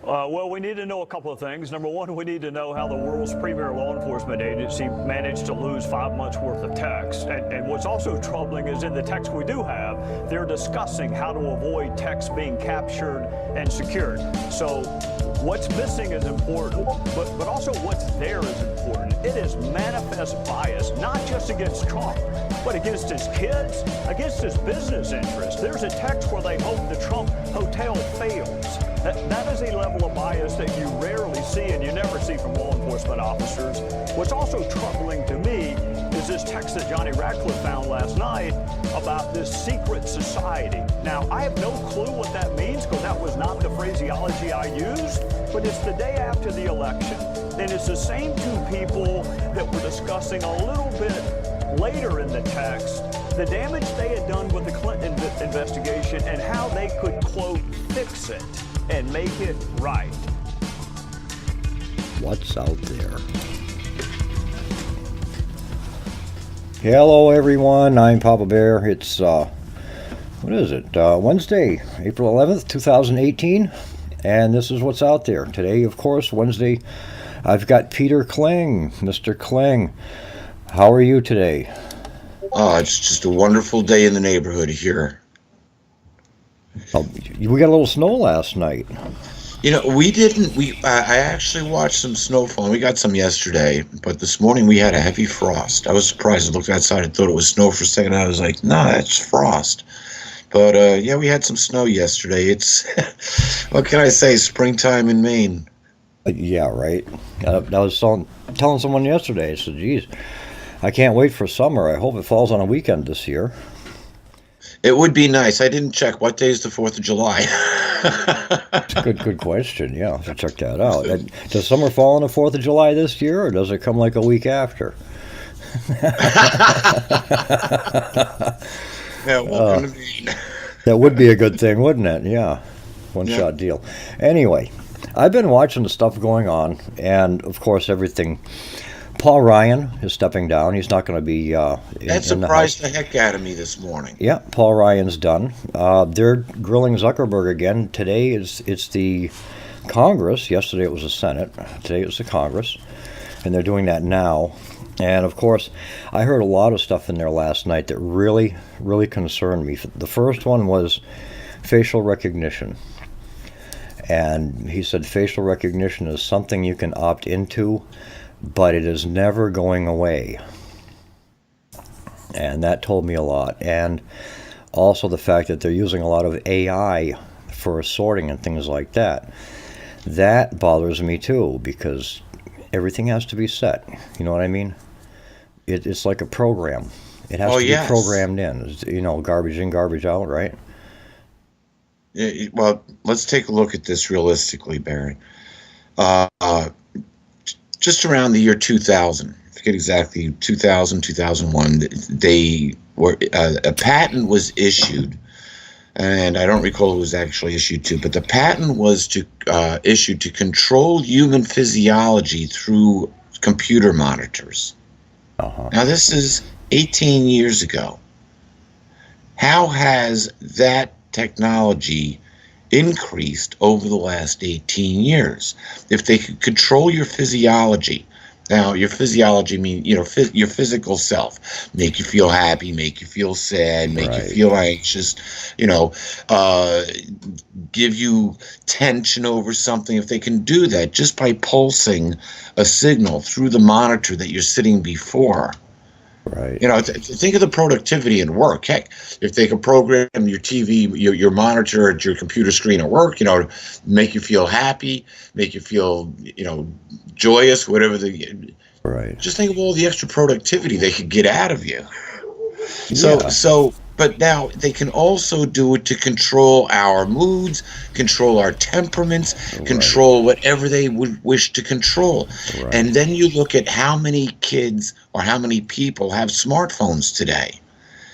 Well, we need to know a couple of things. Number one, we need to know how the world's premier law enforcement agency managed to lose 5 months worth of text. And what's also troubling is in the text we do have, they're discussing how to avoid text being captured and secured. So what's missing is important, but also what's there is important. It is manifest bias, not just against Trump, but against his kids, against his business interests. There's a text where they hope the Trump hotel fails. That is a level of bias that you rarely see and you never see from law enforcement officers. What's also troubling to me is this text that Johnny Ratcliffe found last night about this secret society. Now, I have no clue what that means because that was not the phraseology I used, but it's the day after the election. And it's the same two people that were discussing a little bit later in the text the damage they had done with the Clinton investigation and how they could, quote, fix it and make it right. What's out there? Hello, everyone. I'm Papa Bear. It's, what is it? Wednesday, April 11th, 2018. And this is what's out there. Today, of course, Wednesday, I've got Peter Kling. Mr. Kling, how are you today? Oh, it's just a wonderful day in the neighborhood here. Oh, we got a little snow last night. You know, we didn't. I actually watched some snowfall. We got some yesterday, but this morning we had a heavy frost. I was surprised. I looked outside and thought it was snow for a second. I was like, no, that's frost. But yeah, we had some snow yesterday. It's what can I say? Springtime in Maine. Yeah, right. I was telling someone yesterday. I said, geez, I can't wait for summer. I hope it falls on a weekend this year. It would be nice. I didn't check. What day is the 4th of July? It's a good question. Yeah, I'll check that out. Does summer fall on the 4th of July this year, or does it come like a week after? Yeah, welcome to Maine. That would be a good thing, wouldn't it? Yeah, one-shot deal. Anyway, I've been watching the stuff going on, and of course everything. Paul Ryan is stepping down. He's not going to be that surprised the heck out of me this morning. Yeah, Paul Ryan's done. They're grilling Zuckerberg again. Today it's the Congress. Yesterday it was the Senate. Today it's the Congress. And they're doing that now. And, of course, I heard a lot of stuff in there last night that really, really concerned me. The first one was facial recognition. And he said facial recognition is something you can opt into, but it is never going away. And that told me a lot. And also the fact that they're using a lot of AI for sorting and things like that. That bothers me too, because everything has to be set. You know what I mean? It's like a program. It has to be programmed in. You know, garbage in, garbage out, right? Yeah, well, let's take a look at this realistically, Barry. Just around the year 2000, I forget exactly, 2000, 2001, a patent was issued, and I don't recall who it was actually issued to, but the patent was issued to control human physiology through computer monitors. Uh-huh. Now, this is 18 years ago. How has that technology increased over the last 18 years? If they could control your physiology, now your physiology means, your physical self, make you feel happy, make you feel sad, make you feel anxious, give you tension over something. If they can do that just by pulsing a signal through the monitor that you're sitting before. Right. Think of the productivity in work. Heck, if they could program your TV, your monitor at your computer screen at work, make you feel happy, make you feel, joyous, whatever Right. Just think of all the extra productivity they could get out of you. But now they can also do it to control our moods, control our temperaments, control whatever they would wish to control. Right. And then you look at how many kids or how many people have smartphones today.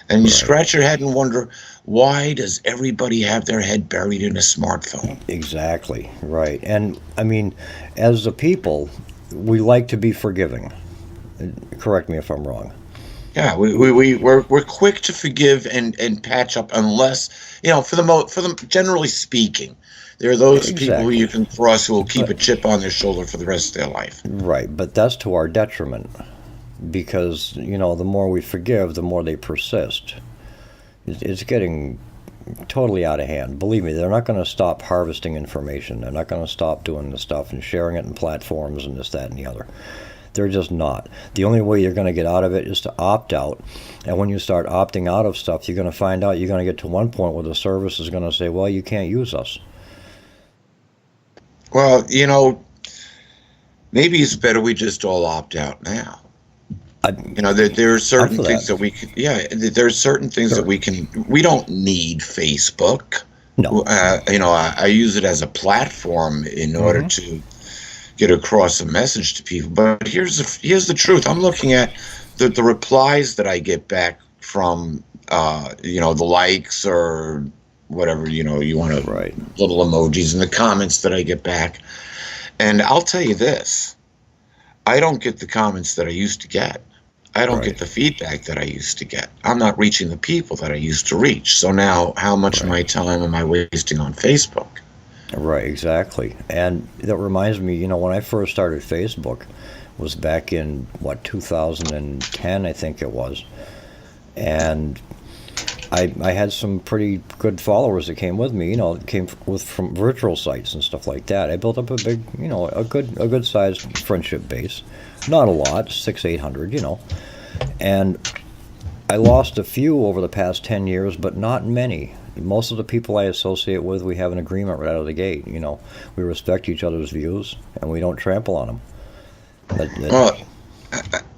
And you scratch your head and wonder, why does everybody have their head buried in a smartphone? Exactly, right. And, I mean, as a people, we like to be forgiving. Correct me if I'm wrong. Yeah, we're quick to forgive and patch up, unless for the generally speaking, There are those people who Exactly. you can cross who will keep a But chip on their shoulder for the rest of their life. right, but that's to our detriment because the more we forgive, the more they persist. It's getting totally out of hand. Believe me, they're not going to stop harvesting information. They're not going to stop doing the stuff and sharing it in platforms and this, that, and the other. They're just not. The only way you're going to get out of it is to opt out. And when you start opting out of stuff, you're going to find out you're going to get to one point where the service is going to say, well, you can't use us. Well, maybe it's better we just all opt out now. There are certain things that we can. Yeah, there are certain things that we can. We don't need Facebook. No. I use it as a platform in order to get across a message to people. But here's the truth. I'm looking at the replies that I get back from the likes or whatever you want to little emojis and the comments that I get back. And I'll tell you this: I don't get the comments that I used to get. I don't get the feedback that I used to get. I'm not reaching the people that I used to reach. So now, how much of my time am I wasting on Facebook? Right, exactly. And that reminds me, when I first started Facebook was back in, 2010, I think it was. And I had some pretty good followers that came with me, came from virtual sites and stuff like that. I built up a big, a good sized friendship base. Not a lot, 600-800, And I lost a few over the past 10 years, but not many. Most of the people I associate with, we have an agreement right out of the gate. We respect each other's views, and we don't trample on them. Well,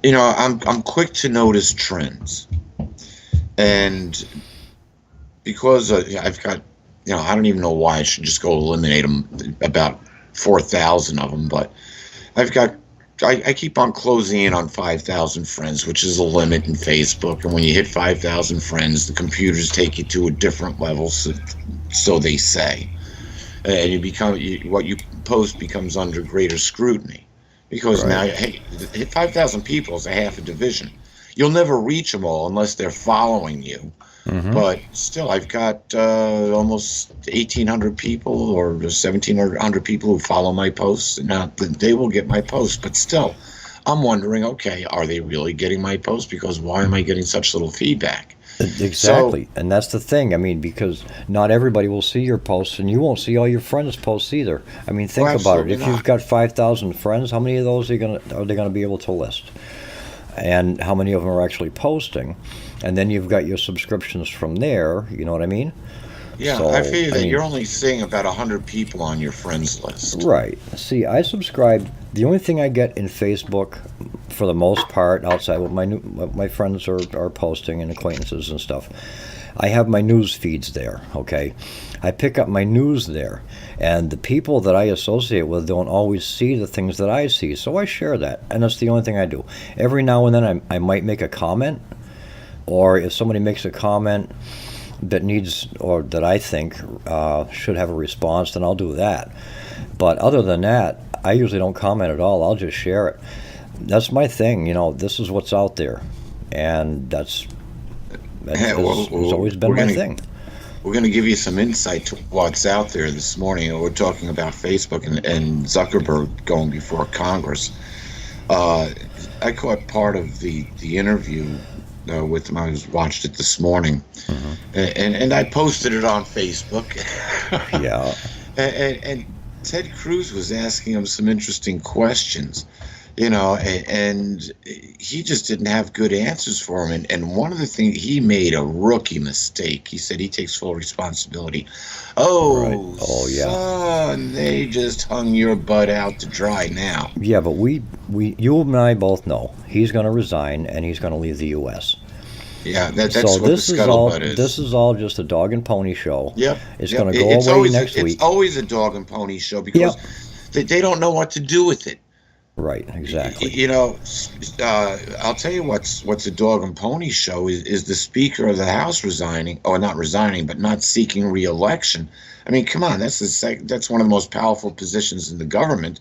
I'm quick to notice trends, and because I've got, I don't even know why I should just go eliminate them, about 4,000 of them, but I keep on closing in on 5,000 friends, which is a limit in Facebook. And when you hit 5,000 friends, the computers take you to a different level, so they say. And what you post becomes under greater scrutiny. Because now, hey, 5,000 people is a half a division. You'll never reach them all unless they're following you. But still, I've got almost 1,800 people or 1,700 people who follow my posts. Now, they will get my posts, but still, I'm wondering, okay, are they really getting my posts? Because why am I getting such little feedback? Exactly. And that's the thing. I mean, because not everybody will see your posts, and you won't see all your friends' posts either. I mean, think about it. If you've got 5,000 friends, how many of those are they going to be able to list? And how many of them are actually posting? And then you've got your subscriptions from there, you know what I mean? Yeah, so, I figure that you're only seeing about 100 people on your friends list. Right. See, I subscribe. The only thing I get in Facebook, for the most part, outside what my friends are posting and acquaintances and stuff, I have my news feeds there, okay? I pick up my news there. And the people that I associate with don't always see the things that I see, so I share that. And that's the only thing I do. Every now and then I might make a comment, or if somebody makes a comment that needs, or that I think should have a response, then I'll do that. But other than that, I usually don't comment at all. I'll just share it. That's my thing. This is what's out there, and that's always been my thing. We're going to give you some insight to what's out there this morning. We're talking about Facebook and Zuckerberg going before Congress. I caught part of the interview with him. I watched it this morning, and I posted it on Facebook. Yeah. And Ted Cruz was asking him some interesting questions, and he just didn't have good answers for him. And one of the things, he made a rookie mistake. He said he takes full responsibility. Oh, yeah. Son, they just hung your butt out to dry now. Yeah, but you and I both know he's going to resign and he's going to leave the U.S. Yeah, that's what the scuttlebutt is. This is all just a dog and pony show. Yep. It's going to go away next week. It's always a dog and pony show because they don't know what to do with it. Right, exactly. I'll tell you what's a dog and pony show is the Speaker of the House resigning, or not resigning, but not seeking re-election. I mean, come on, that's one of the most powerful positions in the government.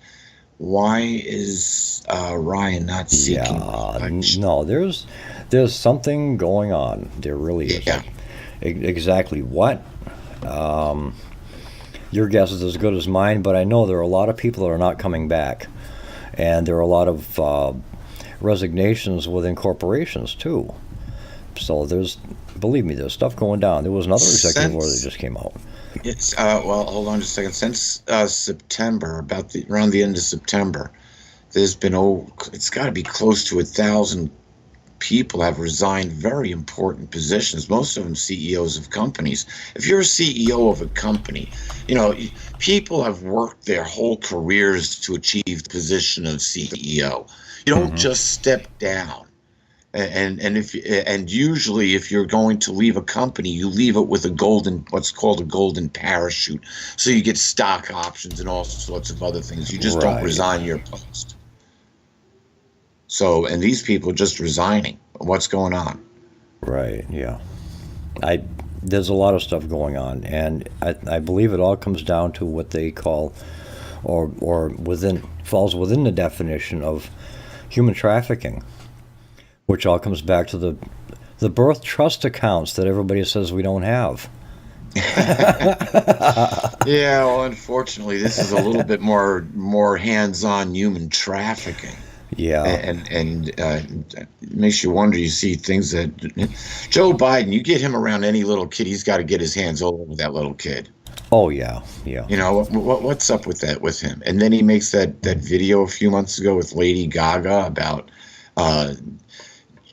Why is Ryan not seeking re-election? No, there's something going on. There really is. Yeah. Exactly what? Your guess is as good as mine, but I know there are a lot of people that are not coming back. And there are a lot of resignations within corporations, too. So believe me, there's stuff going down. There was another executive order that just came out. It's well, hold on just a second. Since September, around the end of September, there's been it's got to be close to 1,000 people have resigned very important positions. Most of them CEOs of companies. If you're a CEO of a company, people have worked their whole careers to achieve the position of CEO. You don't just step down. And usually if you're going to leave a company, you leave it with what's called a golden parachute. So you get stock options and all sorts of other things. You just don't resign your post. So, and these people are just resigning. What's going on? Right. Yeah. There's a lot of stuff going on, and I believe it all comes down to what they call, or falls within the definition of human trafficking, which all comes back to the birth trust accounts that everybody says we don't have. Yeah, well, unfortunately, this is a little bit more hands-on human trafficking. Yeah, and it makes you wonder. You see things that Joe Biden, you get him around any little kid, he's got to get his hands all over that little kid. Oh yeah. What's up with him? And then he makes that video a few months ago with Lady Gaga about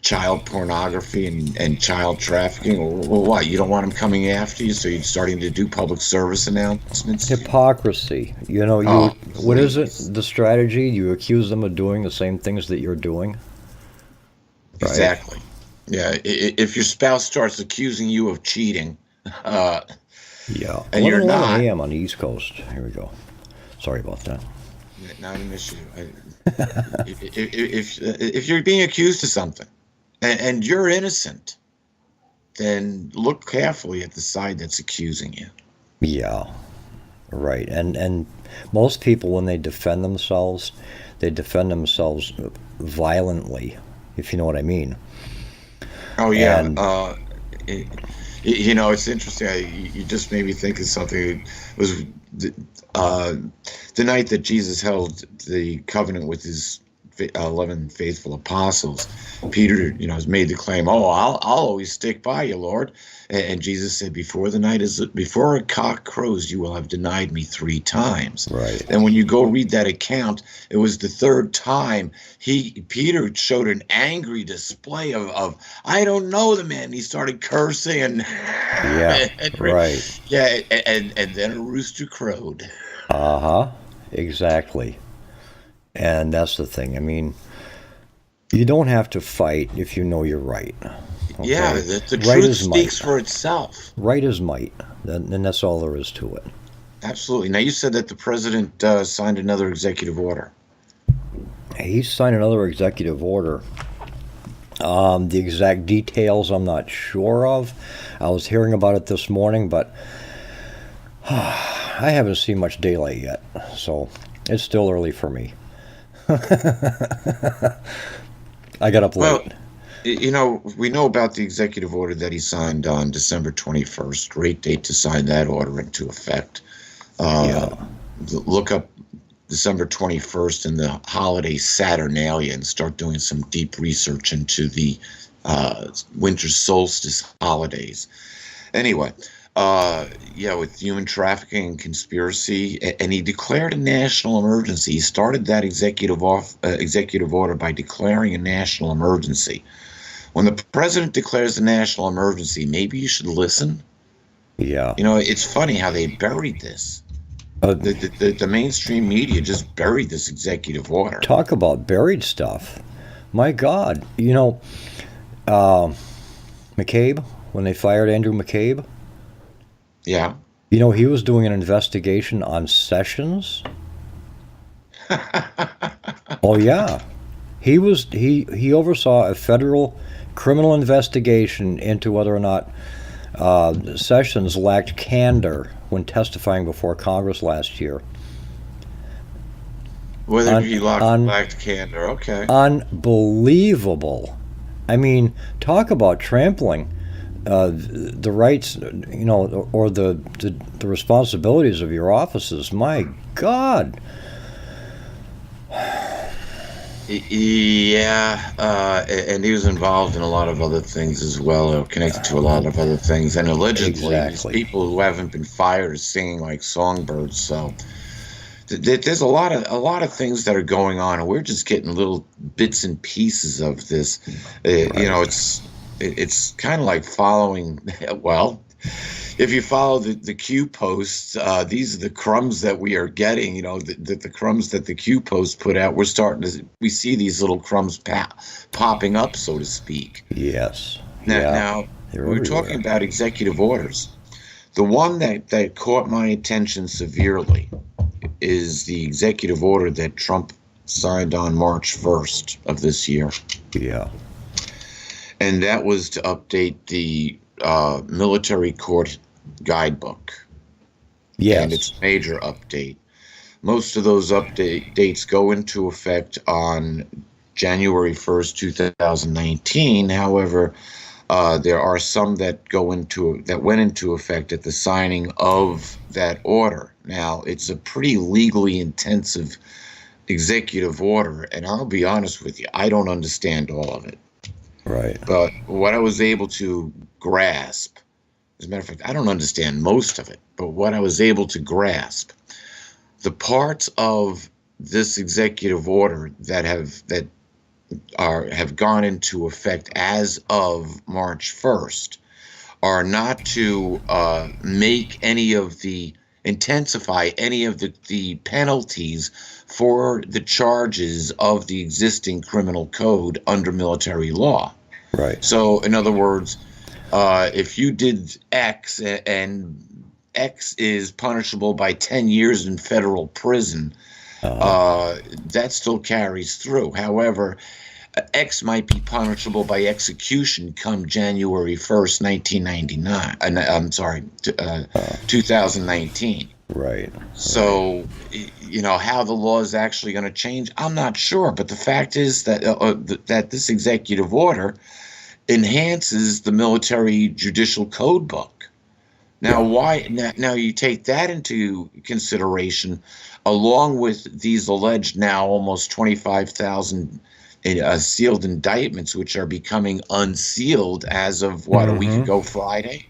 child pornography and child trafficking. Well, what? You don't want him coming after you, so you're starting to do public service announcements? Hypocrisy. What is it? The strategy? You accuse them of doing the same things that you're doing? Right? Exactly. Yeah. If your spouse starts accusing you of cheating, yeah, and you're not. 11 a.m. on the East Coast. Here we go. Sorry about that. Not an issue. If you're being accused of something, and you're innocent, then look carefully at the side that's accusing you. Yeah, right. And most people, when they defend themselves violently, if you know what I mean. Oh, yeah. And, it's interesting. You just made me think of something. It was the night that Jesus held the covenant with his 11 faithful apostles. Peter, has made the claim, I'll always stick by you, Lord. And Jesus said, before a cock crows, you will have denied me 3 times. Right. And when you go read that account, it was the 3rd time Peter showed an angry display of I don't know the man. He started cursing yeah, right. Yeah, and then a rooster crowed. Exactly. And that's the thing. I mean, you don't have to fight if you know you're right. Okay? Yeah, the truth speaks for itself. Right is might, and that's all there is to it. Absolutely. Now, you said that the president signed another executive order. He signed another executive order. The exact details I'm not sure of. I was hearing about it this morning, but I haven't seen much daylight yet, so it's still early for me. I got up late. Well, we know about the executive order that he signed on December 21st. Great date to sign that order into effect. Look up December 21st and the holiday Saturnalia and start doing some deep research into the winter solstice holidays. Anyway, with human trafficking and conspiracy, and he declared a national emergency. He started that executive order by declaring a national emergency. When the president declares a national emergency, maybe you should listen. Yeah. It's funny how they buried this. The mainstream media just buried this executive order. Talk about buried stuff. My God. McCabe, when they fired Andrew McCabe. Yeah. He was doing an investigation on Sessions. Oh yeah. He oversaw a federal criminal investigation into whether or not Sessions lacked candor when testifying before Congress last year. Whether he lacked candor, okay. Unbelievable. I mean, talk about trampling the rights, or the responsibilities of your offices. My God. Yeah, and he was involved in a lot of other things as well, or connected to a lot of other things. And allegedly, Exactly. these people who haven't been fired are singing like songbirds. So there's a lot of things that are going on, and we're just getting little bits and pieces of this. It's kind of like following. Well, if you follow the Q posts, these are the crumbs that we are getting. The crumbs that the Q posts put out. We see these little crumbs popping up, so to speak. Yes. Now we're talking about executive orders. The one that caught my attention severely is the executive order that Trump signed on March 1st of this year. Yeah. And that was to update the military court guidebook. Yes. And it's a major update. Most of those dates go into effect on January 1st, 2019. However, there are some that went into effect at the signing of that order. Now, it's a pretty legally intensive executive order, and I'll be honest with you, I don't understand all of it. Right. But what I was able to grasp, as a matter of fact, I don't understand most of it, but what I was able to grasp, the parts of this executive order that have gone into effect as of March 1st are not to intensify any of the penalties for the charges of the existing criminal code under military law. Right. So, in other words, if you did X and X is punishable by 10 years in federal prison, that still carries through. However, X might be punishable by execution come January 1st, 2019. Right. So, how the law is actually going to change, I'm not sure. But the fact is that this executive order enhances the military judicial code book. Now, why? Now you take that into consideration, along with these alleged now almost 25,000 sealed indictments, which are becoming unsealed as of a week ago Friday.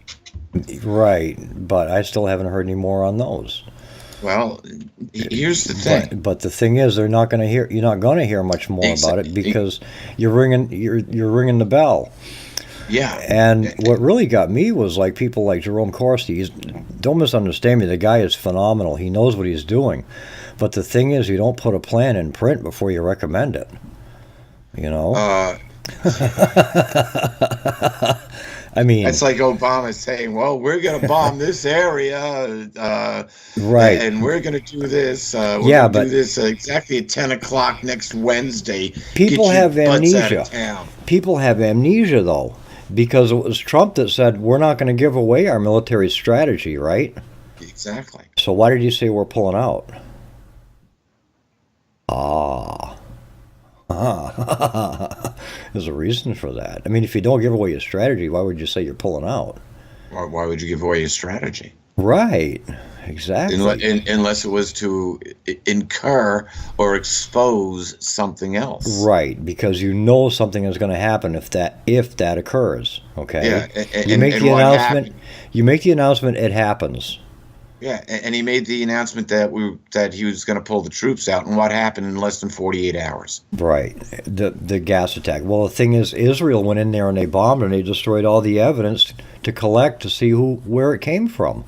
Right, but I still haven't heard any more on those. Well, here's the thing. But the thing is, they're not going to hear. You're not going to hear much more about it because you're ringing the bell. Yeah. And what really got me was like people like Jerome Corsi. Don't misunderstand me. The guy is phenomenal. He knows what he's doing. But the thing is, you don't put a plan in print before you recommend it. I mean, it's like Obama saying, "Well, we're going to bomb this area, right? And we're going to do this. We're going to do this exactly at 10 o'clock next Wednesday." People have amnesia. People have amnesia, though, because it was Trump that said we're not going to give away our military strategy, right? Exactly. So why did you say we're pulling out? There's a reason for that. I mean, if you don't give away your strategy, why would you say you're pulling out? Why would you give away your strategy? Right, exactly. Unless it was to incur or expose something else. Right, because you know something is going to happen if that occurs. Okay. Yeah, you make the announcement. You make the announcement. It happens. Yeah, and he made the announcement that he was going to pull the troops out, and what happened in less than 48 hours? Right, the gas attack. Well, the thing is, Israel went in there and they bombed and they destroyed all the evidence to collect to see where it came from.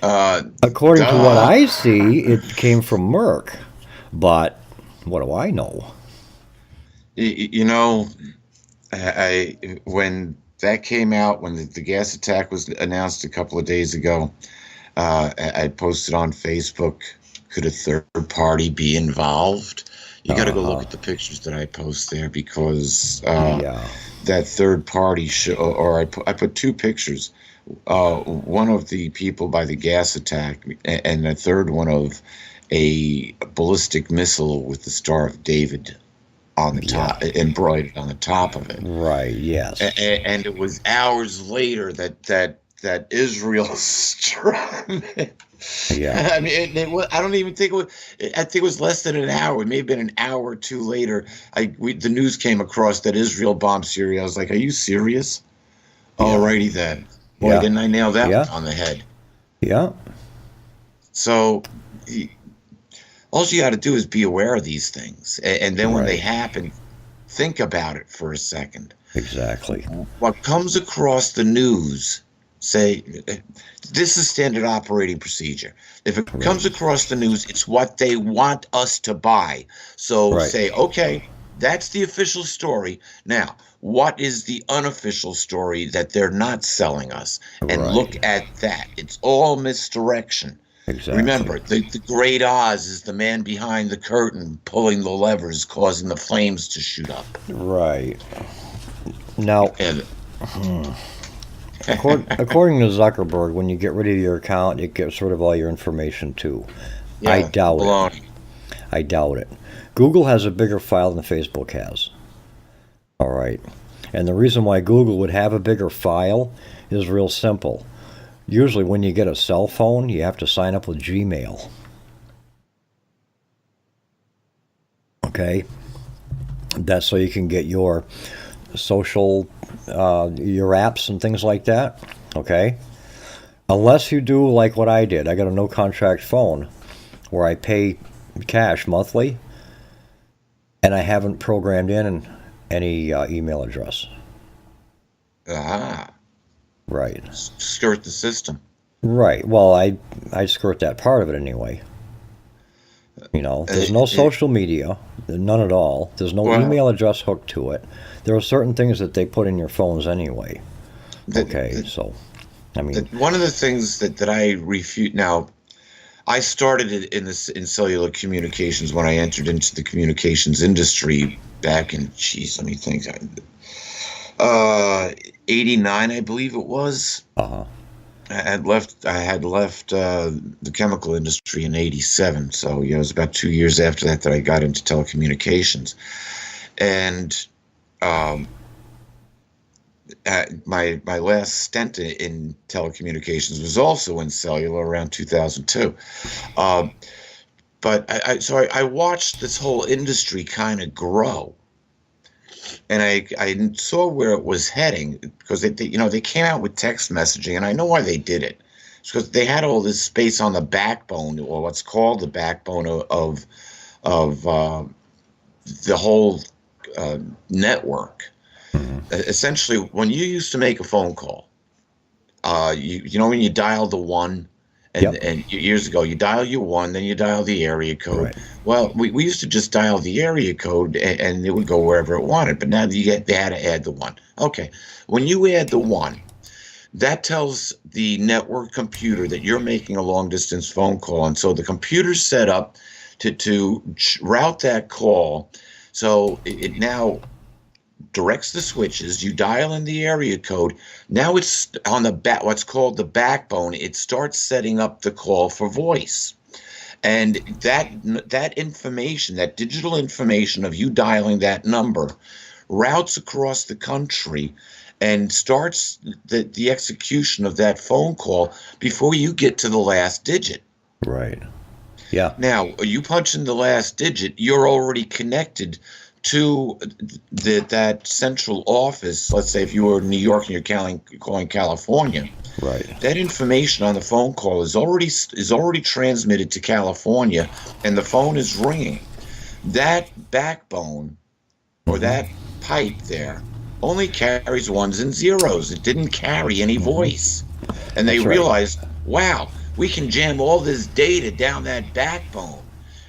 According to what I see, it came from Merck, but what do I know? When that came out, when the gas attack was announced a couple of days ago, I posted on Facebook, could a third party be involved? You got to go look at the pictures that I post there because that third party I put two pictures. One of the people by the gas attack and the third one of a ballistic missile with the Star of David on the top, embroidered on the top of it. Right. Yes. And it was hours later that Israel struck. Yeah. I mean, I don't even think it was. I think it was less than an hour. It may have been an hour or two later. The news came across that Israel bombed Syria. I was like, "Are you serious?" Yeah. Alrighty then. Boy, didn't I nail that one on the head? Yeah. So, all you got to do is be aware of these things, and then when they happen, think about it for a second. Exactly. What comes across the news, say, this is standard operating procedure. If it comes across the news, it's what they want us to buy. So say, okay, that's the official story. Now, what is the unofficial story that they're not selling us? And look at that. It's all misdirection. Exactly. Remember, the Great Oz is the man behind the curtain pulling the levers, causing the flames to shoot up. Right. Now, according to Zuckerberg, when you get rid of your account, it gets rid of all your information too. Yeah, I doubt baloney. it. I doubt it. Google has a bigger file than Facebook has. All right. And the reason why Google would have a bigger file is real simple. Usually when you get a cell phone, you have to sign up with Gmail. Okay? That's so you can get your social, your apps and things like that. Okay? Unless you do like what I did. I got a no-contract phone where I pay cash monthly, and I haven't programmed in any email address. Right. Skirt the system. Right. Well, I skirt that part of it anyway. There's no social media, none at all. There's no email address hooked to it. There are certain things that they put in your phones anyway. So, I mean, one of the things that I refute now, I started in cellular communications when I entered into the communications industry back in, let me think, 89, I believe it was. I had left the chemical industry in 87, so it was about 2 years after that I got into telecommunications, and my last stint in telecommunications was also in cellular around 2002. But I watched this whole industry kind of grow. And I saw where it was heading because they came out with text messaging, and I know why they did it. It's because they had all this space on the backbone, or what's called the backbone of the whole network. Essentially, when you used to make a phone call, when you dial the 1, and years ago, you dial your 1, then you dial the area code. Right. Well, we used to just dial the area code, and it would go wherever it wanted. But now they had to add the 1. Okay, when you add the 1, that tells the network computer that you're making a long-distance phone call, and so the computer's set up to route that call. So it now directs the switches. You dial in the area code. Now it's on what's called the backbone. It starts setting up the call for voice, and that information, that digital information of you dialing that number, routes across the country and starts the execution of that phone call before you get to the last digit. Right. Yeah. Now, you punch in the last digit, you're already connected to that central office. Let's say if you were in New York and you're calling California, right? That information on the phone call is already transmitted to California, and the phone is ringing. That backbone or that pipe there only carries 1s and 0s. It didn't carry any voice, and they realized, wow, we can jam all this data down that backbone.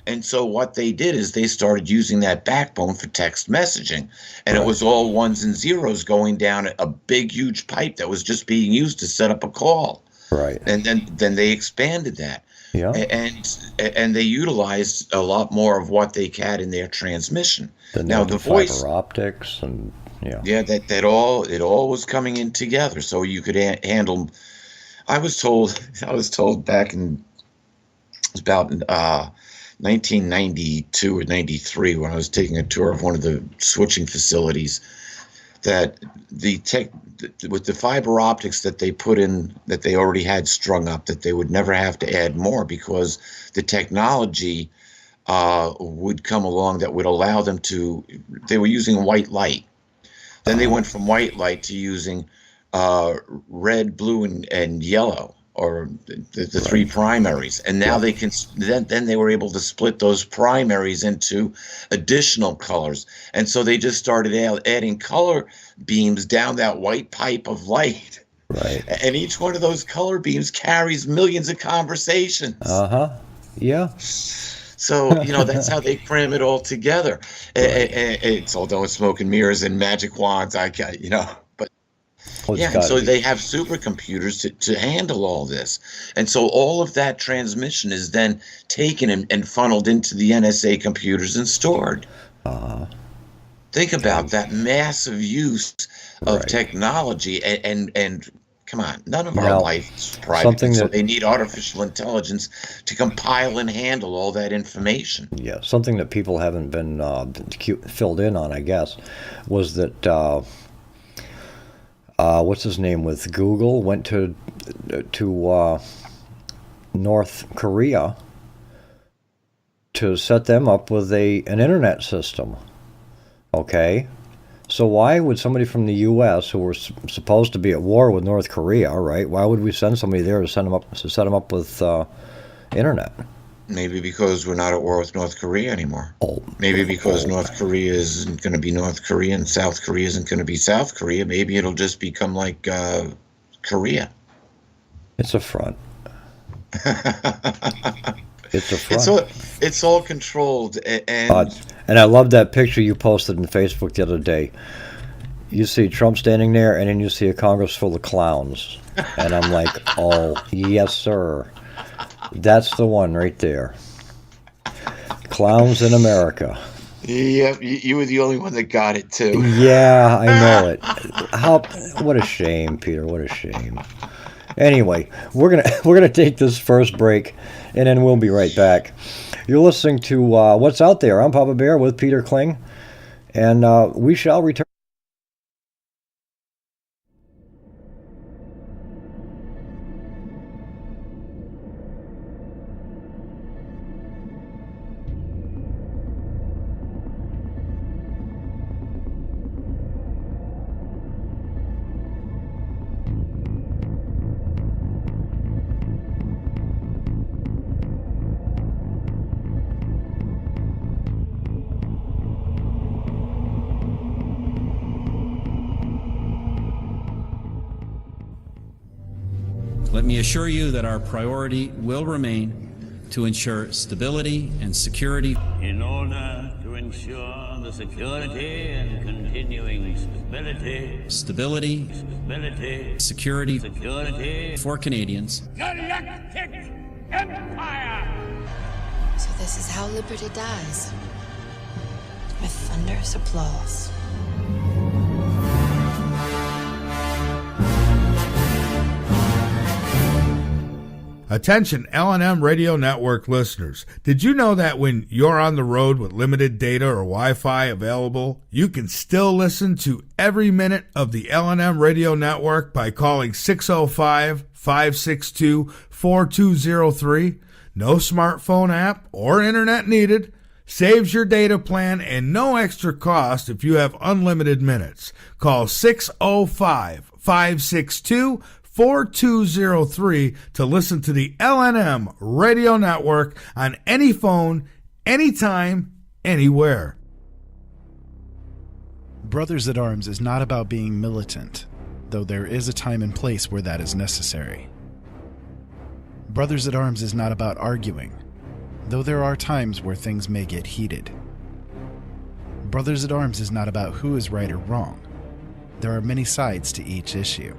And so what they did is they started using that backbone for text messaging. And it was all 1s and 0s going down a big, huge pipe that was just being used to set up a call. Right. And then they expanded that. Yeah. And they utilized a lot more of what they had in their transmission. Now the voice, fiber optics, and that all was coming in together, so you could handle. I was told back in about 1992 or 93 when I was taking a tour of one of the switching facilities, that with the fiber optics that they put in, that they already had strung up, that they would never have to add more because the technology would come along that would allow them to, they were using white light. Then they went from white light to using red, blue, and yellow, or the three primaries. And now they can, then they were able to split those primaries into additional colors. And so they just started adding color beams down that white pipe of light. Right. And each one of those color beams carries millions of conversations. Yeah. So, that's how they cram it all together. Right. It's although it's smoke and mirrors and magic wands, but so they have supercomputers to handle all this. And so all of that transmission is then taken and funneled into the NSA computers and stored. Think about that massive use of technology and come on, none of our life is private. So they need artificial intelligence to compile and handle all that information. Yeah, something that people haven't been filled in on, I guess, was that what's his name with Google went to North Korea to set them up with an internet system. Okay. So why would somebody from the U.S. who were supposed to be at war with North Korea, right? Why would we send somebody there to set them up with internet? Maybe because we're not at war with North Korea anymore. Maybe because North Korea isn't going to be North Korea and South Korea isn't going to be South Korea. Maybe it'll just become like Korea. It's a front. It's a front. It's all controlled. And I love that picture you posted on Facebook the other day. You see Trump standing there, and then you see a Congress full of clowns. And I'm like, oh, yes, sir. That's the one right there. Clowns in America. Yep, you were the only one that got it, too. Yeah, I know it. What a shame, Peter. What a shame. Anyway, we're gonna take this first break, and then we'll be right back. You're listening to What's Out There. I'm Papa Bear with Peter Kling, and we shall return. Let me assure you that our priority will remain to ensure stability and security. In order to ensure the security and continuing stability, security for Canadians. Galactic Empire! So this is how liberty dies. With thunderous applause. Attention LNM Radio Network listeners. Did you know that when you're on the road with limited data or Wi-Fi available, you can still listen to every minute of the LNM Radio Network by calling 605-562-4203? No smartphone app or internet needed. Saves your data plan and no extra cost if you have unlimited minutes. Call 605-562-4203 to listen to the LNM Radio Network on any phone, anytime, anywhere. Brothers at Arms is not about being militant, though there is a time and place where that is necessary. Brothers at Arms is not about arguing, though there are times where things may get heated. Brothers at Arms is not about who is right or wrong. There are many sides to each issue.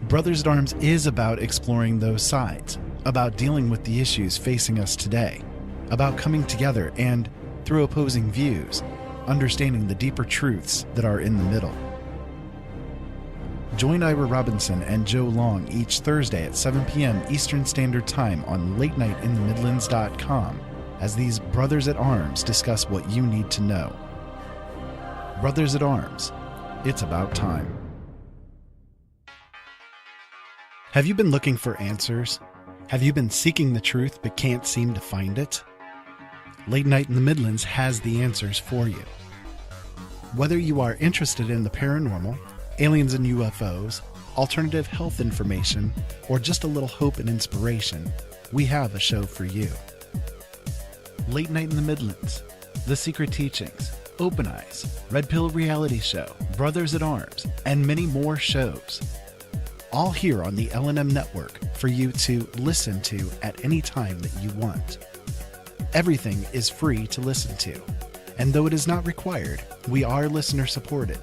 Brothers at Arms is about exploring those sides, about dealing with the issues facing us today, about coming together and, through opposing views, understanding the deeper truths that are in the middle. Join Ira Robinson and Joe Long each Thursday at 7 p.m. Eastern Standard Time on LateNightInTheMidlands.com as these brothers at arms discuss what you need to know. Brothers at Arms, it's about time. Have you been looking for answers? Have you been seeking the truth but can't seem to find it? Late Night in the Midlands has the answers for you. Whether you are interested in the paranormal, aliens and UFOs, alternative health information, or just a little hope and inspiration, we have a show for you. Late Night in the Midlands, The Secret Teachings, Open Eyes, Red Pill Reality Show, Brothers at Arms, and many more shows. All here on the LNM Network for you to listen to at any time that you want. Everything is free to listen to, and though it is not required, we are listener supported,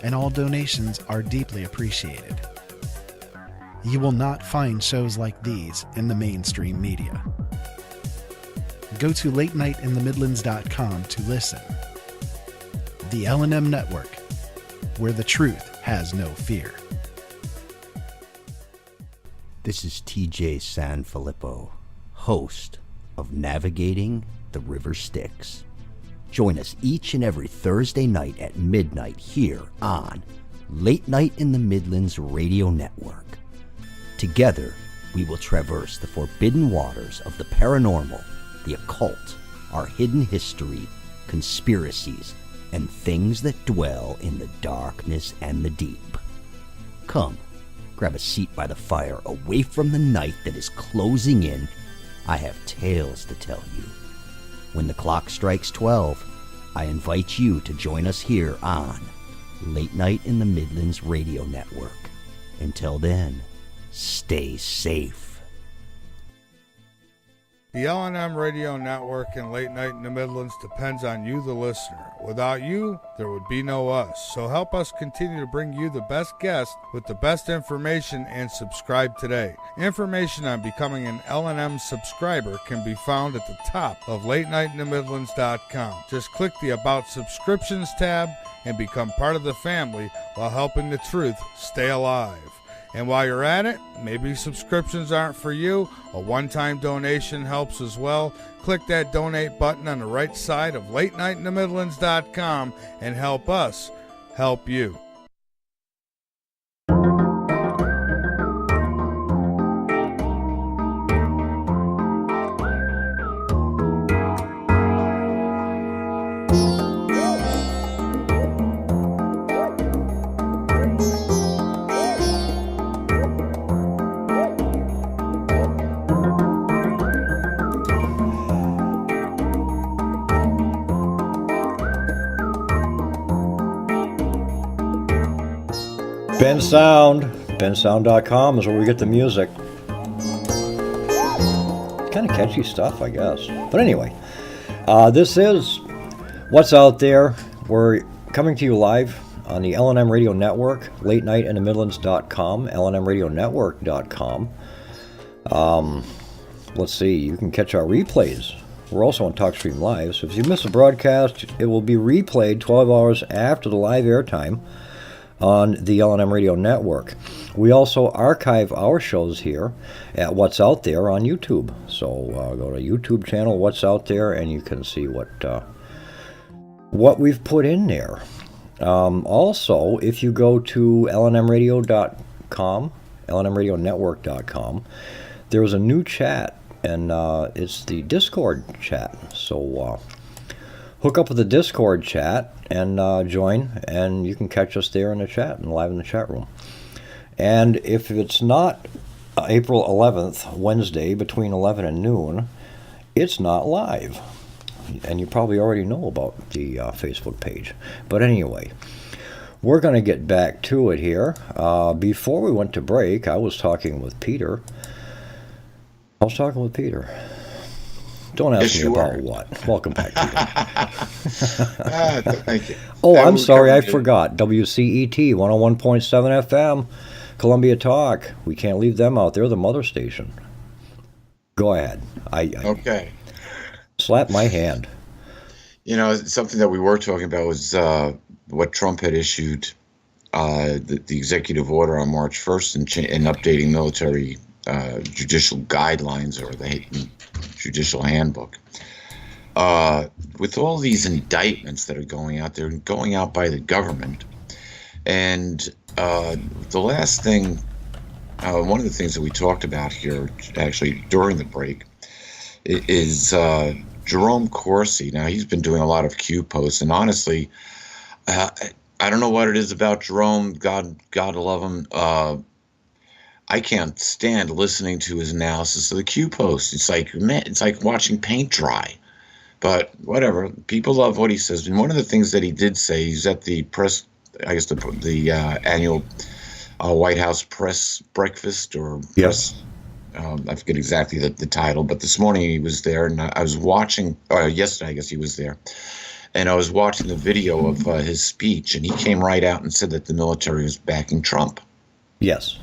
and all donations are deeply appreciated. You will not find shows like these in the mainstream media. Go to latenightinthemidlands.com to listen. The LNM Network, where the truth has no fear. This is TJ Sanfilippo, host of Navigating the River Styx. Join us each and every Thursday night at midnight here on Late Night in the Midlands Radio Network. Together, we will traverse the forbidden waters of the paranormal, the occult, our hidden history, conspiracies, and things that dwell in the darkness and the deep. Come, grab a seat by the fire away from the night that is closing in. I have tales to tell you. When the clock strikes 12, I invite you to join us here on Late Night in the Midlands Radio Network. Until then, stay safe. The LNM Radio Network and Late Night in the Midlands depends on you, the listener. Without you, there would be no us. So help us continue to bring you the best guests with the best information and subscribe today. Information on becoming an LNM subscriber can be found at the top of latenightinthemidlands.com. Just click the About Subscriptions tab and become part of the family while helping the truth stay alive. And while you're at it, maybe subscriptions aren't for you. A one-time donation helps as well. Click that donate button on the right side of latenightinthemidlands.com and help us help you. bensound.com is where we get the music. Kind of catchy stuff, I guess. But anyway, this is What's Out There. We're coming to you live on the LNM Radio Network, latenightinthemidlands.com, lnmradionetwork.com. Let's see, you can catch our replays. We're also on TalkStream Live, so if you miss a broadcast, it will be replayed 12 hours after the live airtime on the LNM Radio Network. We also archive our shows here at What's Out There on YouTube. So go to YouTube channel What's Out There, and you can see what we've put in there. Also, if you go to lnmradio.com, lnmradionetwork.com, there's a new chat, and it's the Discord chat. So hook up with the Discord chat and join, and you can catch us there in the chat and live in the chat room. And if it's not April 11th, Wednesday, between 11 and noon, it's not live. And you probably already know about the Facebook page. But anyway, we're going to get back to it here. Before we went to break, I was talking with Peter. Don't ask me about what. Welcome back, Peter. Thank you. Oh, I'm sorry, I forgot. WCET 101.7 FM, Columbia Talk. We can't leave them out. They're the mother station. Go ahead. Okay. Slap my hand. You know, something that we were talking about was what Trump had issued, the executive order on March 1st and updating military judicial guidelines, or the judicial handbook. with all these indictments that are going out, they're going out by the government. And the last thing, one of the things that we talked about here, actually during the break, is Jerome Corsi. Now, he's been doing a lot of Q posts, and honestly, I don't know what it is about Jerome. God love him. I can't stand listening to his analysis of the Q posts. It's like, man, it's like watching paint dry. But whatever, people love what he says. And one of the things that he did say, he's at the press, I guess the annual White House press breakfast or press. I forget exactly the title, but this morning he was there, and I was watching. Yesterday, I guess he was there, and I was watching the video of his speech, and he came right out and said that the military was backing Trump. Yes,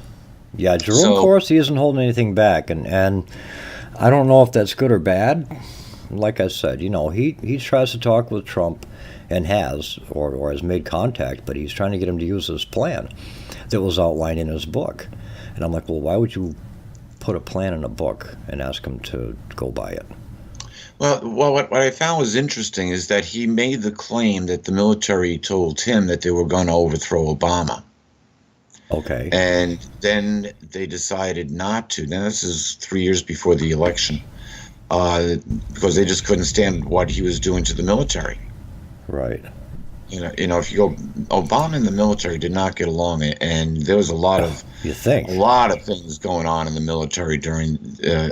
yeah. Jerome Corsi isn't holding anything back, and I don't know if that's good or bad. Like I said, he tries to talk with Trump, and has made contact, but he's trying to get him to use his plan that was outlined in his book. And I'm like, well, why would you put a plan in a book and ask him to go by it? Well, what I found was interesting is that he made the claim that the military told him that they were going to overthrow Obama. Okay. And then they decided not to. Now, this is 3 years before the election, because they just couldn't stand what he was doing to the military. Right. If you go, Obama and the military did not get along, and there was a lot of things going on in the military during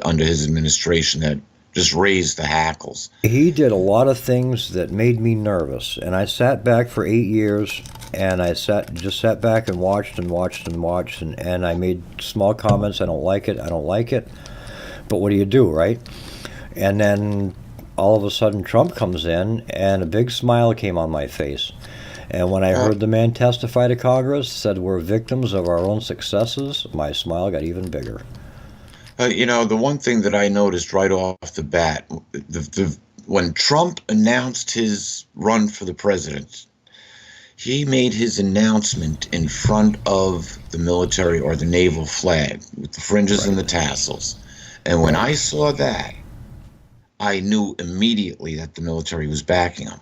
under his administration that just raised the hackles. He did a lot of things that made me nervous, and I sat back for 8 years, and I just sat back and watched, and I made small comments. I don't like it, but what do you do, right? And then all of a sudden Trump comes in, and a big smile came on my face. And when I heard the man testify to Congress, said we're victims of our own successes, my smile got even bigger. The one thing that I noticed right off the bat, when Trump announced his run for the president, he made his announcement in front of the military or the naval flag with the fringes and the tassels. And when I saw that, I knew immediately that the military was backing him.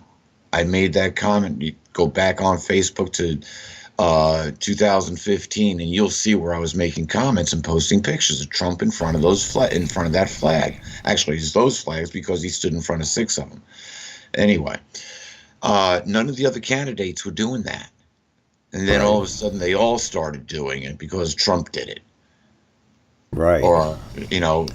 I made that comment. You go back on Facebook to 2015, and you'll see where I was making comments and posting pictures of Trump in front of that flag. Actually, it's those flags because he stood in front of 6 of them. Anyway, none of the other candidates were doing that, and then all of a sudden they all started doing it because Trump did it. Right. Or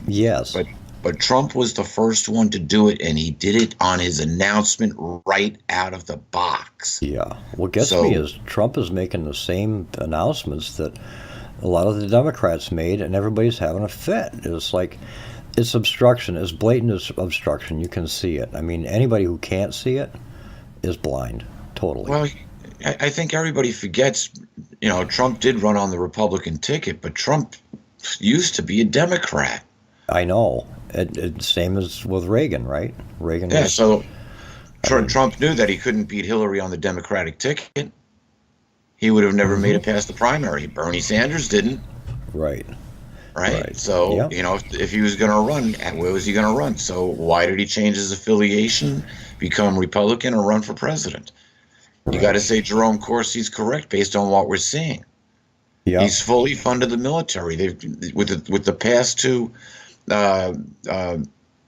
Yes. But Trump was the first one to do it, and he did it on his announcement right out of the box. Yeah. What gets me is Trump is making the same announcements that a lot of the Democrats made, and everybody's having a fit. It's like, it's obstruction. It's blatant as obstruction. You can see it. I mean, anybody who can't see it is blind, totally. Well, I think everybody forgets, Trump did run on the Republican ticket, but Trump used to be a Democrat. I know. Same as with Reagan, right? Reagan. Yeah, so Trump knew that he couldn't beat Hillary on the Democratic ticket. He would have never made it past the primary. Bernie Sanders didn't. Right. So, if he was going to run, where was he going to run? So why did he change his affiliation, become Republican, or run for president? You got to say Jerome Corsi's correct based on what we're seeing. Yeah. He's fully funded the military. With the past two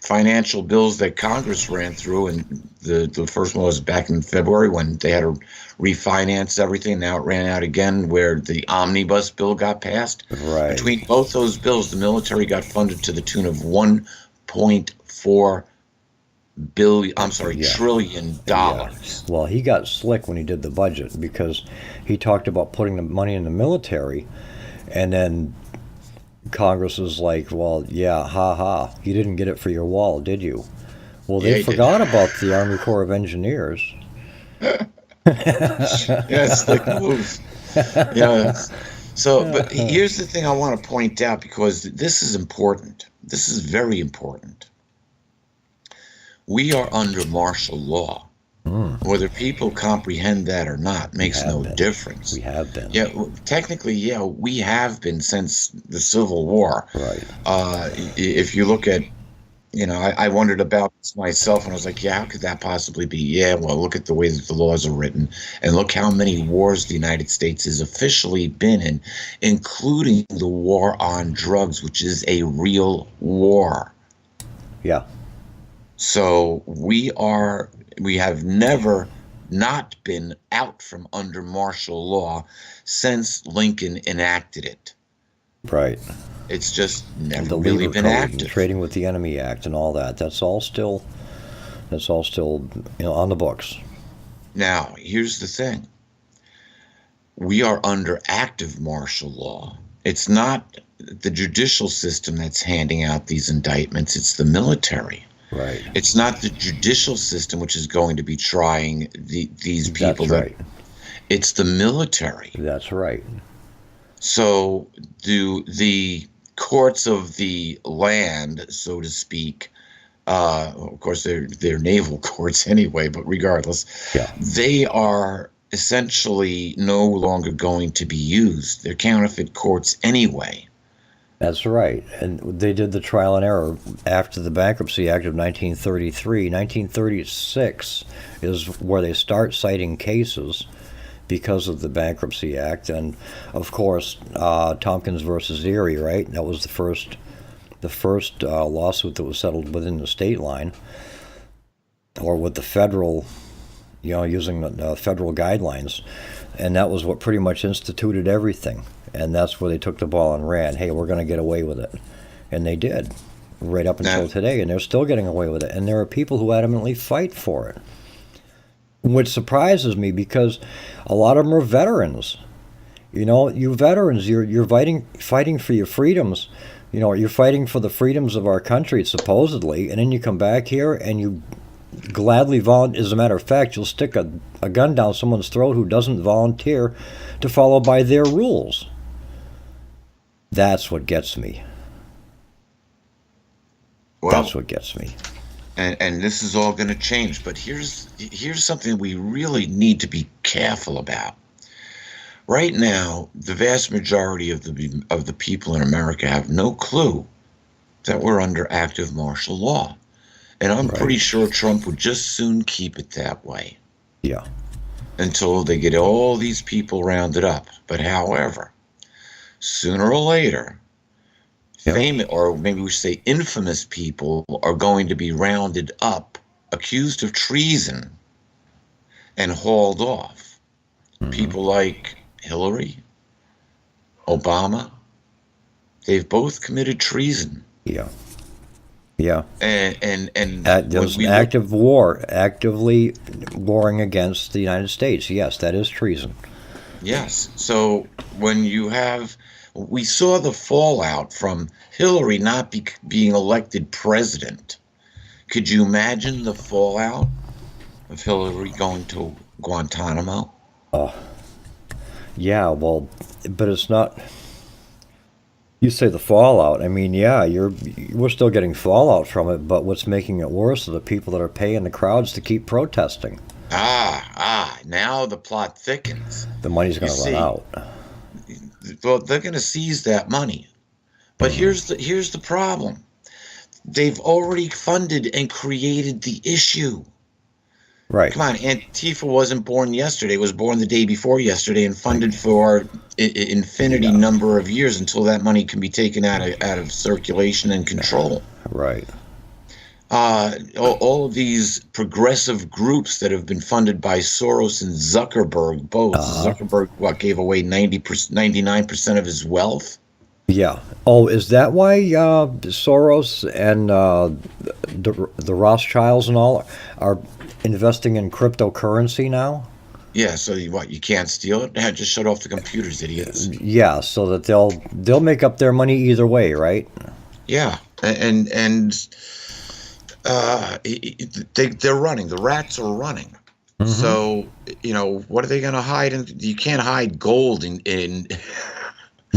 financial bills that Congress ran through, and the first one was back in February when they had to refinance everything. Now it ran out again where the omnibus bill got passed. Right. Between both those bills, the military got funded to the tune of $1.4 trillion. Yeah. Well, he got slick when he did the budget because he talked about putting the money in the military, and then Congress is like, well, yeah, you didn't get it for your wall, did you? Well, they forgot about the Army Corps of Engineers. Yes, slick moves. Yeah. So, but here's the thing I want to point out, because this is important. This is very important. We are under martial law. Whether people comprehend that or not makes no difference. We have been. Yeah, technically, we have been since the Civil War. Right. If you look at, I wondered about this myself, and I was like, yeah, how could that possibly be? Yeah, well, look at the way that the laws are written, and look how many wars the United States has officially been in, including the war on drugs, which is a real war. Yeah. So we have never not been out from under martial law since Lincoln enacted it. Right. It's just never The really Lever been Code, active. and Trading with the Enemy Act, and all that. That's all still on the books. Now, here's the thing. We are under active martial law. It's not the judicial system that's handing out these indictments. It's the military. Right. It's not the judicial system which is going to be trying these people. That's right. It's the military. That's right. So do the courts of the land, so to speak, of course they're naval courts anyway, but regardless, they are essentially no longer going to be used. They're counterfeit courts anyway. That's right. And they did the trial and error after the Bankruptcy Act of 1933. 1936 is where they start citing cases because of the Bankruptcy Act. And, of course, Tompkins versus Erie, right? That was the first lawsuit that was settled within the state line, or with the federal, using the federal guidelines. And that was what pretty much instituted everything. And that's where they took the ball and ran. Hey, we're going to get away with it. And they did, right up until today. And they're still getting away with it. And there are people who adamantly fight for it. Which surprises me, because a lot of them are veterans. You veterans, you're fighting for your freedoms. You're fighting for the freedoms of our country, supposedly, and then you come back here and you gladly volunteer. As a matter of fact, you'll stick a gun down someone's throat who doesn't volunteer to follow by their rules. That's what gets me. Well, that's what gets me. And this is all going to change. But here's something we really need to be careful about. Right now, the vast majority of the people in America have no clue that we're under active martial law. And I'm pretty sure Trump would just soon keep it that way. Yeah. Until they get all these people rounded up. But however, sooner or later, famous, or maybe we should say infamous people, are going to be rounded up, accused of treason, and hauled off. Mm-hmm. People like Hillary, Obama, they've both committed treason. Yeah. Yeah. And there's actively warring against the United States. Yes, that is treason. Yes. So when we saw the fallout from Hillary not being elected president. Could you imagine the fallout of Hillary going to Guantanamo? Yeah, well, but it's not. You say the fallout. I mean, yeah, we're still getting fallout from it, but what's making it worse are the people that are paying the crowds to keep protesting. Now the plot thickens. The money's going to run out. Well, they're going to seize that money. But here's the problem. They've already funded and created the issue. Right. Come on, Antifa wasn't born yesterday. It was born the day before yesterday and funded for infinity number of years until that money can be taken out of circulation and control. Right. All of these progressive groups that have been funded by Soros and Zuckerberg, both. Zuckerberg, gave away 99% of his wealth? Yeah. Oh, is that why Soros and the Rothschilds and all are investing in cryptocurrency now? Yeah, so you can't steal it? Just shut off the computers, idiots. Yeah, so that they'll make up their money either way, right? Yeah, and they're running. The rats are running. Mm-hmm. So, what are they going to hide? You can't hide gold in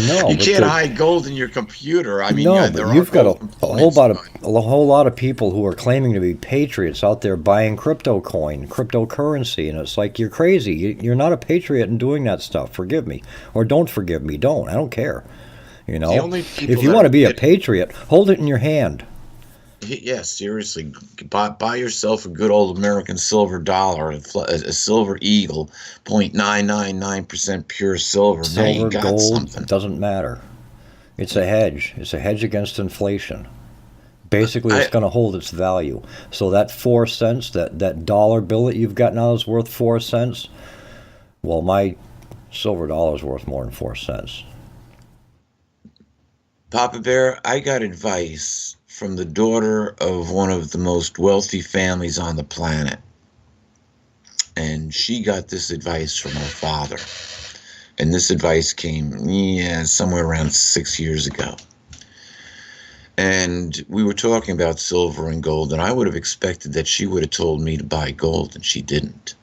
No, you can't hide gold in your computer. I mean, but you've got a whole lot of people who are claiming to be patriots out there buying cryptocurrency, and it's like, you're crazy. You're not a patriot and doing that stuff. Forgive me, or don't forgive me. Don't. I don't care. If you want to be a patriot, hold it in your hand. Yeah, seriously, buy yourself a good old American silver dollar, a silver eagle, 0.999% pure silver. Now you Silver, got gold, something. doesn't matter. It's a hedge. It's a hedge against inflation. Basically, it's going to hold its value. So that 4 cents, that dollar bill that you've got now is worth 4 cents. Well, my silver dollar is worth more than 4 cents. Papa Bear, I got advice from the daughter of one of the most wealthy families on the planet. And she got this advice from her father. And this advice came, somewhere around 6 years ago. And we were talking about silver and gold, and I would have expected that she would have told me to buy gold, and she didn't.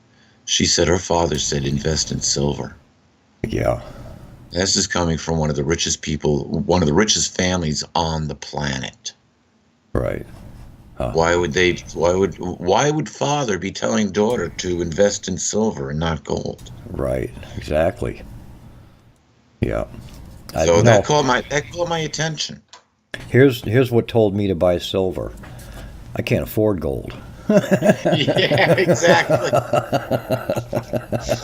She said her father said invest in silver. Yeah. This is coming from one of the richest people, one of the richest families on the planet. Right. Huh. Why would father be telling daughter to invest in silver and not gold? Right. Exactly. Yeah. So that caught my attention. Here's what told me to buy silver. I can't afford gold. Yeah, exactly.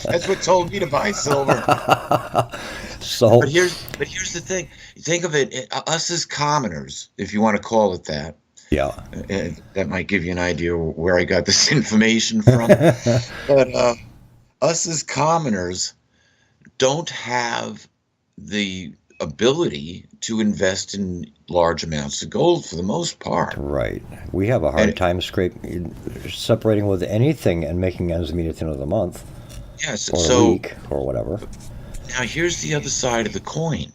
That's what told me to buy silver. But here's the thing. Think of it, us as commoners, if you want to call it that. Yeah. That might give you an idea where I got this information from. But us as commoners don't have the ability to invest in large amounts of gold for the most part. Right. We have a hard time separating with anything and making ends meet at the end of the month. Yes. Or a week or whatever. Now here's the other side of the coin.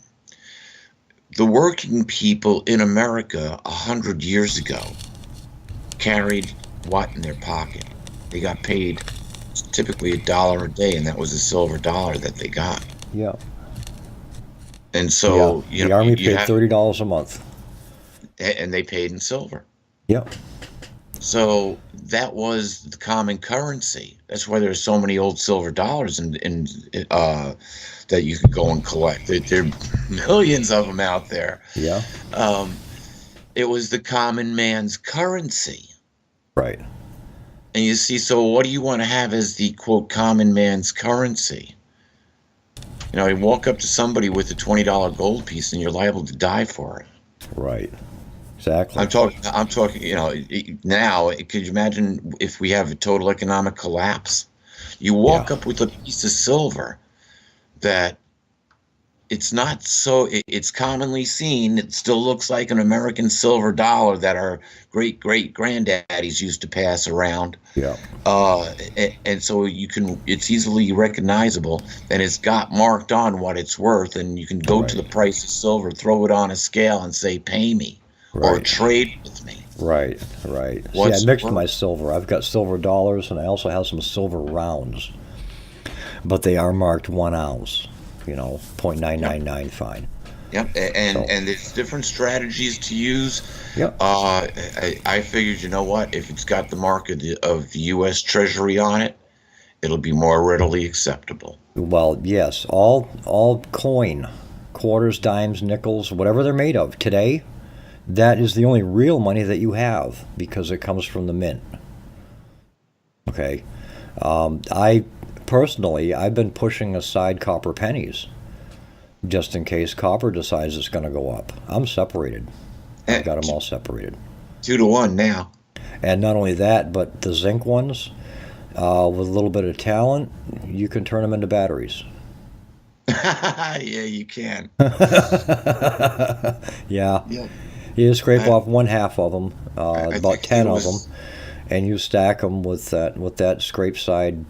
The working people in America 100 years ago carried what in their pocket? They got paid typically $1 a day, and that was a silver dollar that they got. Yeah. And so the Army paid $30 a month. And they paid in silver. Yep. So that was the common currency. That's why there's so many old silver dollars that you can go and collect. There are millions of them out there. Yeah. It was the common man's currency. Right. And you see, so what do you want to have as the, quote, common man's currency? You know, you walk up to somebody with a $20 gold piece and you're liable to die for it. Right. Exactly. I'm talking, you know, now, could you imagine if we have a total economic collapse? You walk up with a piece of silver that it's not so, it's commonly seen, it still looks like an American silver dollar that our great-great-granddaddies used to pass around. Yeah. And so it's easily recognizable, and it's got marked on what it's worth, and you can go to the price of silver, throw it on a scale and say, pay me, or trade with me. Right. See, I mixed my silver. I've got silver dollars, and I also have some silver rounds, but they are marked 1 ounce. 0.999 fine. Yep, and there's different strategies to use. Yep. I figured, you know what? If it's got the mark of the U.S. Treasury on it, it'll be more readily acceptable. Well, yes, all coin, quarters, dimes, nickels, whatever they're made of today, that is the only real money that you have because it comes from the mint. Okay. Personally, I've been pushing aside copper pennies just in case copper decides it's going to go up. I'm separated. I've got them all separated. 2-to-1 now. And not only that, but the zinc ones, with a little bit of talent, you can turn them into batteries. Yeah, you can. Yeah. You scrape off 1/2 of them, about 10 of them, and you stack them with that scrape side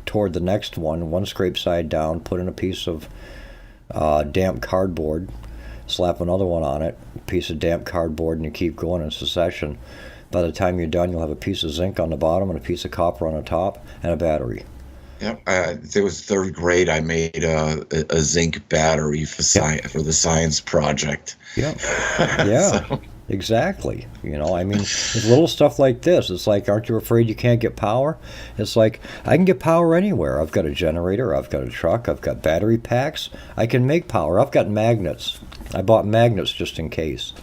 toward the next one scrape side down, put in a piece of damp cardboard, slap another one on it, a piece of damp cardboard, and you keep going in succession. By the time you're done, you'll have a piece of zinc on the bottom and a piece of copper on the top and a battery. Yep. There was 3rd grade. I made a zinc battery for the science project. Yeah. So. Exactly. It's little stuff like this. It's like, aren't you afraid you can't get power? It's like, I can get power anywhere. I've got a generator. I've got a truck. I've got battery packs. I can make power. I've got magnets. I bought magnets just in case.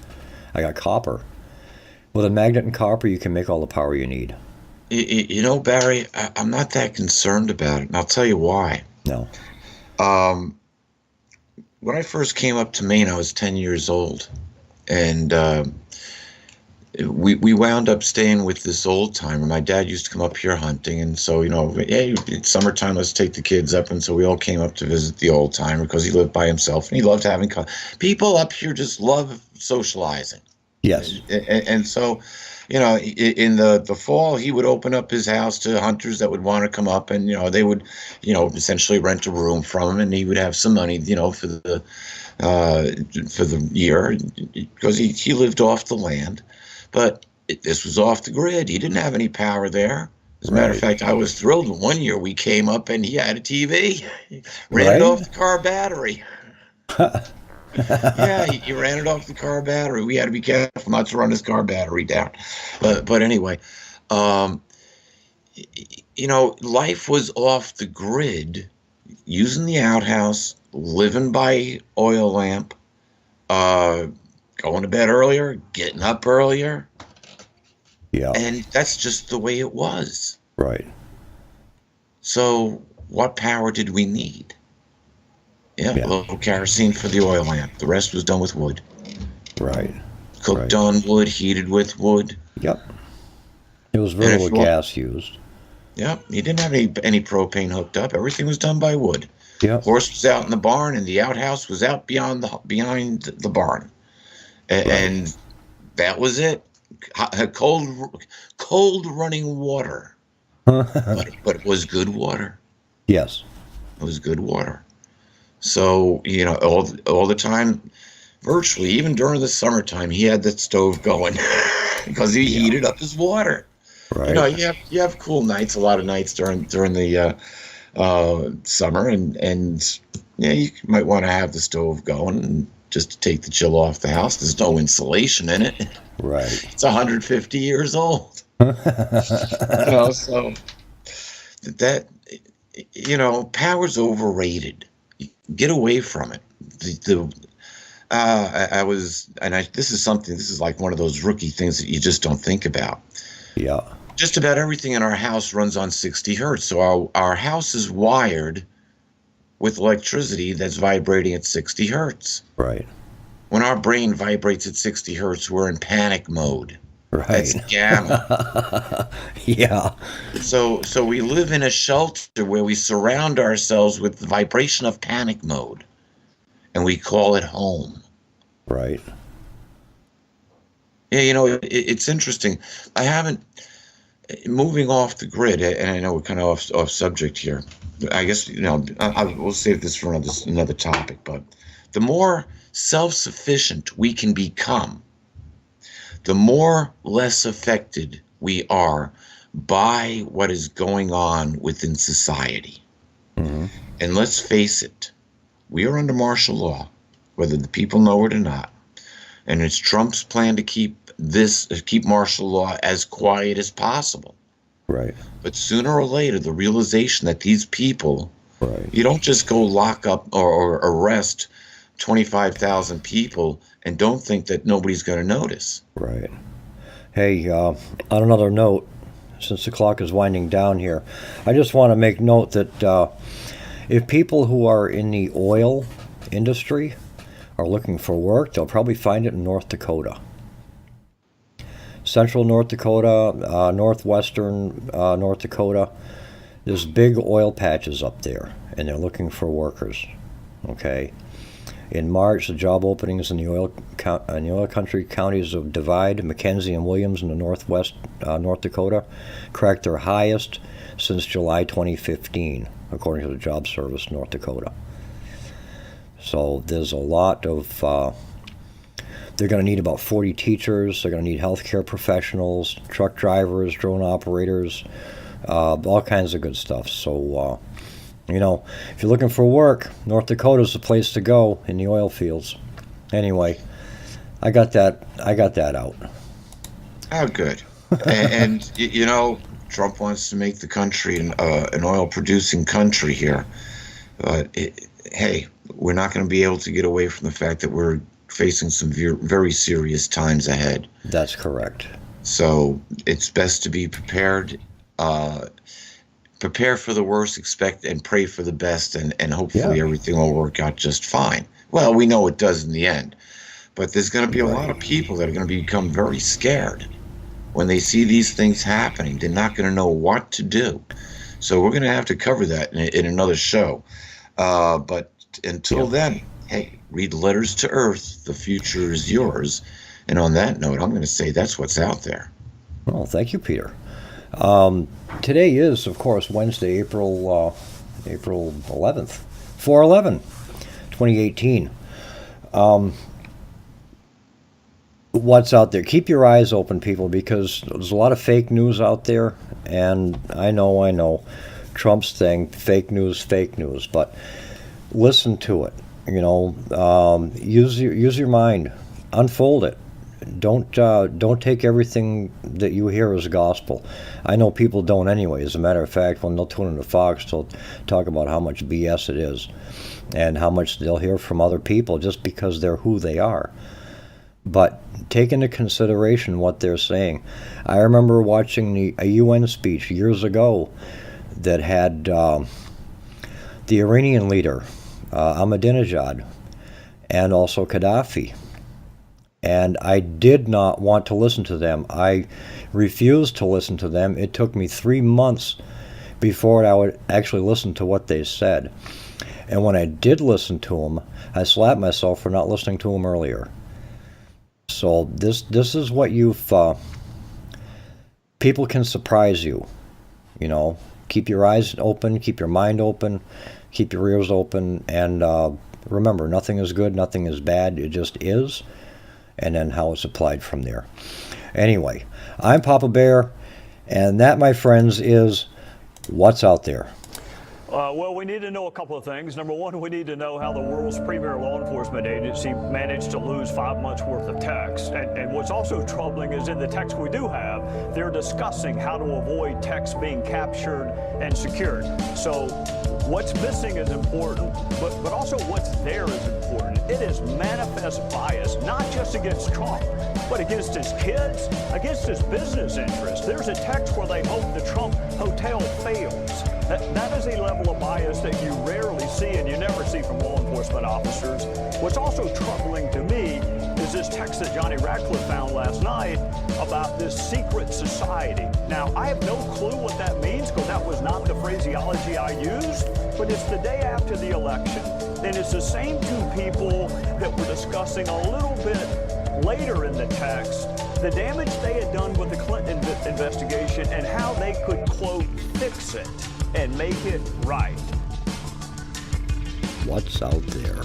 I got copper. With a magnet and copper, you can make all the power you need. You know, Barry, I'm not that concerned about it, and I'll tell you why. No. When I first came up to Maine, I was 10 years old, and we wound up staying with this old timer. My dad used to come up here hunting, and so, you know, hey, it's summertime, let's take the kids up. And so we all came up to visit the old timer because he lived by himself, and he loved having people up here just love socializing. Yes. And so, you know, in the fall, he would open up his house to hunters that would want to come up, and, you know, they would, you know, essentially rent a room from him, and he would have some money, you know, for the year, because he lived off the land. But this was off the grid. He didn't have any power there. As a matter of fact, I was thrilled when one year we came up and he had a TV. He ran it off the car battery. Yeah, he ran it off the car battery. We had to be careful not to run his car battery down. But anyway, you know, life was off the grid, using the outhouse, living by oil lamp, going to bed earlier, getting up earlier. Yeah. And that's just the way it was. Right. So what power did we need? Yeah, a little kerosene for the oil lamp. The rest was done with wood. Right. Cooked on wood, heated with wood. Yep. It was very little gas used. Yep. You didn't have any propane hooked up. Everything was done by wood. Yep. Horse was out in the barn, and the outhouse was out behind the barn. And that was it. Cold running water. but it was good water. Yes. It was good water. So, you know, all the time, virtually, even during the summertime, he had that stove going because he heated up his water. Right. You know, you have cool nights, a lot of nights during the summer, and yeah, you might want to have the stove going and just to take the chill off the house. There's no insulation in it. Right. It's 150 years old. You know, so that, you know, power's overrated. Get away from it. This is like one of those rookie things that you just don't think about. Yeah. Just about everything in our house runs on 60 hertz. So our house is wired with electricity that's vibrating at 60 hertz. Right. When our brain vibrates at 60 hertz, we're in panic mode. Right. That's gamma. Yeah. So we live in a shelter where we surround ourselves with the vibration of panic mode, and we call it home. Right. Yeah, you know, it's interesting. Moving off the grid, and I know we're kind of off subject here. I guess, you know, we'll save this for another topic, but the more self-sufficient we can become, the more less affected we are by what is going on within society. Mm-hmm. And let's face it, we are under martial law, whether the people know it or not. And it's Trump's plan to keep martial law as quiet as possible. Right. But sooner or later, the realization that these people, right, you don't just go lock up or arrest 25,000 people and don't think that nobody's going to notice. Right. Hey, on another note, since the clock is winding down here, I just want to make note that if people who are in the oil industry are looking for work, they'll probably find it in North Dakota. Central North Dakota, northwestern North Dakota, there's big oil patches up there, and they're looking for workers. Okay. In March, the job openings in the oil country counties of Divide, McKenzie, and Williams in the northwest North Dakota cracked their highest since July 2015, according to the Job Service North Dakota. So there's a lot of, they're going to need about 40 teachers, they're going to need healthcare professionals, truck drivers, drone operators, all kinds of good stuff. So, you know, if you're looking for work, North Dakota's the place to go in the oil fields. Anyway, I got that out. Oh, good. and you know, Trump wants to make the country an oil-producing country here. But hey, we're not going to be able to get away from the fact that we're facing some very serious times ahead. That's correct. So it's best to be prepared. Prepare for the worst, expect and pray for the best, and hopefully everything will work out just fine. Well, we know it does in the end, but there's going to be a lot of people that are going to become very scared when they see these things happening. They're not going to know what to do. So we're going to have to cover that in another show. But until then, hey, read Letters to Earth. The future is yours. And on that note, I'm going to say that's what's out there. Well, thank you, Peter. Today is, of course, Wednesday, April 11th, 4/11/2018. What's out there? Keep your eyes open, people, because there's a lot of fake news out there, and I know, Trump's thing, fake news, but listen to it. Use your mind, unfold it. Don't take everything that you hear as gospel. I know people don't anyway. As a matter of fact, when they'll tune into Fox, they'll talk about how much BS it is and how much they'll hear from other people just because they're who they are. But take into consideration what they're saying. I remember watching a UN speech years ago that had the Iranian leader, Ahmadinejad, and also Gaddafi. And I did not want to listen to them. I refused to listen to them. It took me 3 months before I would actually listen to what they said. And when I did listen to them, I slapped myself for not listening to them earlier. So this is what people can surprise you. Keep your eyes open, keep your mind open, keep your ears open, and remember, nothing is good, nothing is bad, it just is. And then how it's applied from there. Anyway, I'm Papa Bear, and that, my friends, is what's out there. Well, we need to know a couple of things. Number one, we need to know how the world's premier law enforcement agency managed to lose 5 months worth of text. And what's also troubling is in the text we do have, they're discussing how to avoid text being captured and secured. So what's missing is important, but also what's there is important. It is manifest bias, not just against Trump, but against his kids, against his business interests. There's a text where they hope the Trump hotel fails. That is a level of bias that you rarely see and you never see from law enforcement officers. What's also troubling to me is this text that Johnny Ratcliffe found last night about this secret society. Now, I have no clue what that means because that was not the phraseology I used, but it's the day after the election. And it's the same two people that were discussing a little bit later in the text the damage they had done with the Clinton investigation and how they could, quote, fix it and make it right. What's out there?